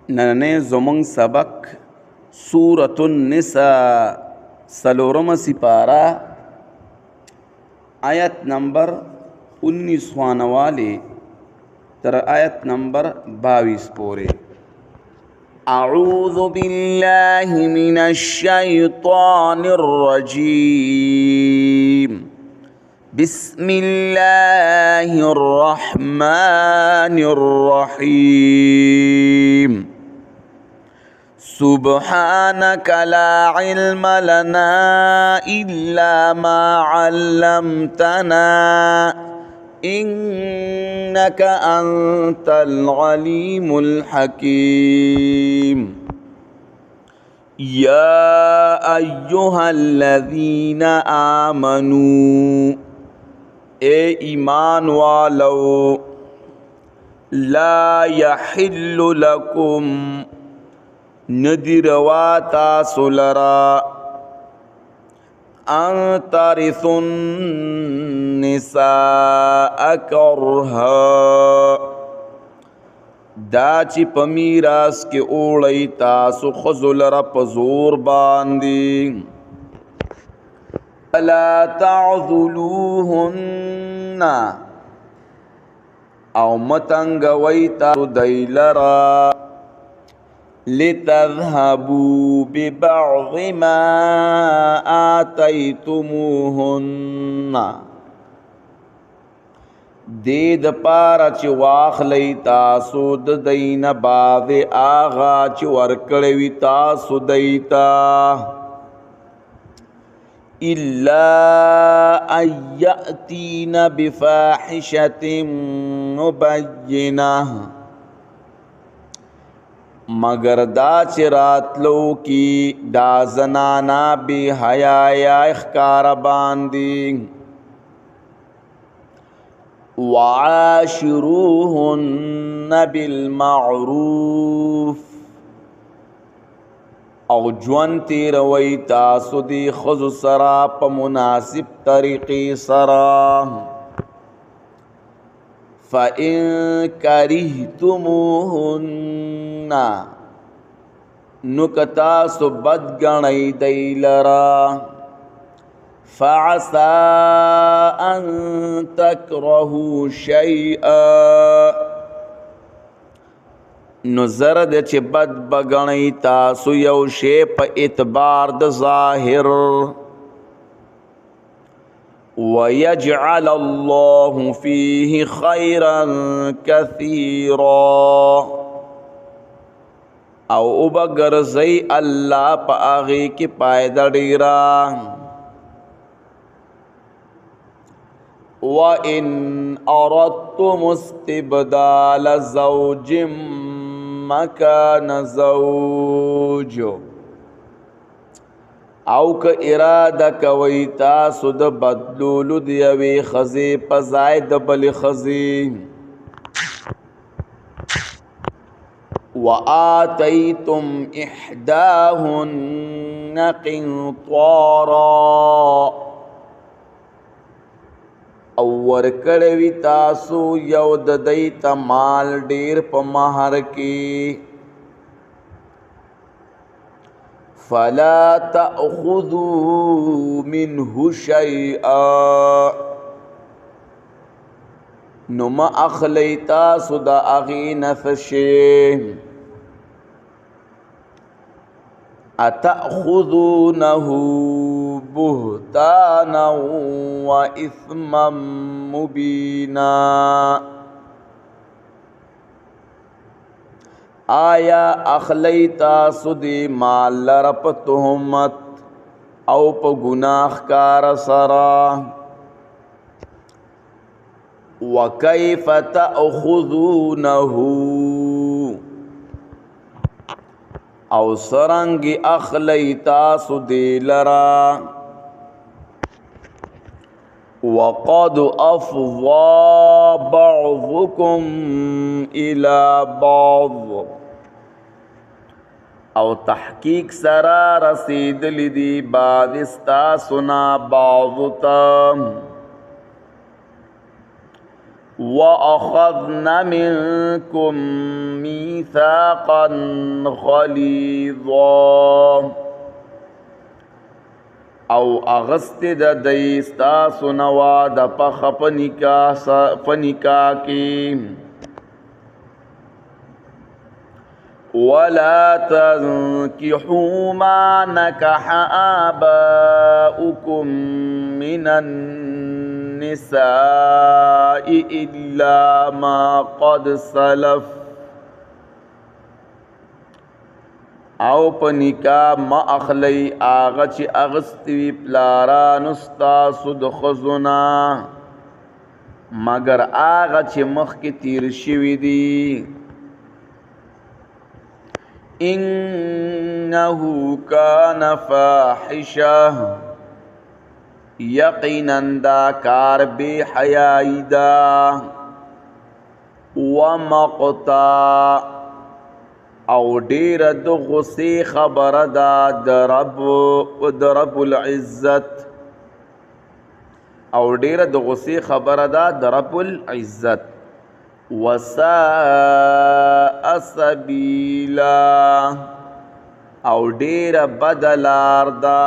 نننې زمونږ سبق سورة النساء سلورم سپارہ آیت نمبر 19 والے تر آیت نمبر 22 پورے. اعوذ باللہ من الشیطان الرجیم بسم اللہ الرحمن الرحیم سبحانك لا علم لنا إلا ما علمتنا إنك أنت العليم الحكيم. يا أيها الذين آمنوا اے ایمان والو لا يحل لكم ندی روا تاسو لرا ان ترثوا النساء کرها دا چې په میراث کې اوړی تاسو ښځو لره په زور باندې ولا تعذلوهن او متنګوي تاسو دی لره لتذهبوا ببعض ما آتيتموهن د پاره چې واخلی تاسو د دین بعض آغا چې ورکړی وي تاسو دیتا الا ان یأتین بفاحشة مبینہ مگر دا چې راتلو کی دا زنانا بی حیایا اخکار باندی وعاشروهن بالمعروف او جوان تیروی تاسو دی خذ سرا پا مناسب طریقی سرا فَإِن كَرِهْتُمُوهُنَّ نُكَتَا سُبَدْ گَنَي دَيْلَرَا فَعَسَىٰ أَن تَكْرَهُوا شَيْئًا نُزَرَدَ چه بد بگنی تاسو یو شی پا اعتبار د ظاہر وَيَجْعَلَ اللَّهُ فِيهِ خَيْرًا كَثِيرًا او بگرزی اللہ پا آغی کی پائدہ ڈیرا وَإِنْ أَرَدْتُمُ اسْتِبْدَالَ زَوْجٍ مَكَانَ زَوْجٍ او که اراده کوي تاسو د بدلولو د یوې ښځې په ځای د بلې ښځې وآتیتم احداهن قنطارا او ورکړی وي تاسو یو د دوی ته مال ډیر په مهر کې فلا تأخذوا منه شيئا نما اخلی تاسو دا اغی نفشی اتأخذونه بهتانا و اثما مبینا آیا اخلی تاسو دی مال لر پا تهمت او پا گناہ کار سرا وکیف تأخذونه او سرنگی اخلی تاسو دی لرا وقد افضى بعضكم الى بعض او تحقیق سرا رسیدلی دی بعد استاسنا بعض تا وأخذنا منكم ميثاقا غليظا او اغست د دیستا سنوا د پخ پنکا کی ولا تنكحوا ما نكح آباؤكم من النساء إلا ما قد سلف او پنکا ما اخلی آغا چی اغستوی پلاران استاسو دخزنا مگر آغا چی مخ کی تیر شوی دی انہو کان فاحشہ یقیناً دا کار بے حیائی دا ومقتا او ډیر د غصې خبره دا د رب العزت او ډیر د غصې خبره دا د رب العزت وساء سبیلا او ډیر بدلار دا